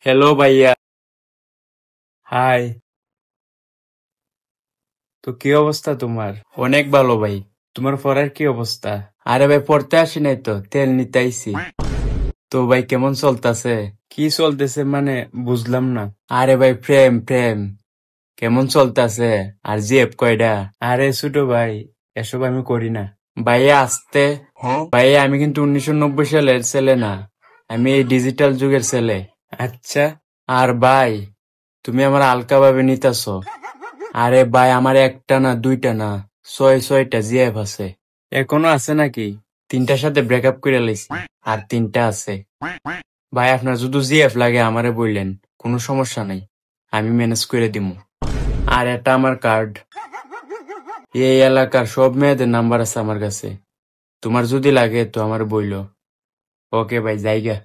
Hello ভাইয়া। High. তো কি অবস্থা তোমার? অনেক ভালো ভাই। তোমার পড়ার কি অবস্থা? আরে ভাই পড়তে আসি নাই তো, তেল নিতে আইছি। তো ভাই কেমন চলতেছে? কি চলতেছে মানে বুঝলাম না। আরে ভাই প্রেম প্রেম কেমন চলতেছে? আর জিএফ কয়টা? আরে ছোট ভাই, এসব আমি করি না। ভাইয়া আসতে। ভাইয়া আমি কিন্তু 1990 সালের ছেলে না, আমি এই ডিজিটাল যুগের ছেলে। আচ্ছা। আর ভাই তুমি আমার হালকা ভাবে নিতেছ। আরে ভাই আমার একটা না দুইটা না, ছয়টা জিএফ আছে। এখনো আছে নাকি? তিনটার সাথে ব্রেকআপ করে লাইছি, আর তিনটা আছে। ভাই আপনার যদি জিএফ লাগে আমারে বললেন, কোনো সমস্যা নাই, আমি ম্যানেজ করে দিমু। আর এটা আমার কার্ড। এই এলাকার সব মেয়েদের নাম্বার আছে আমার কাছে, তোমার যদি লাগে তো আমার বইলো। ওকে ভাই, জায়গা।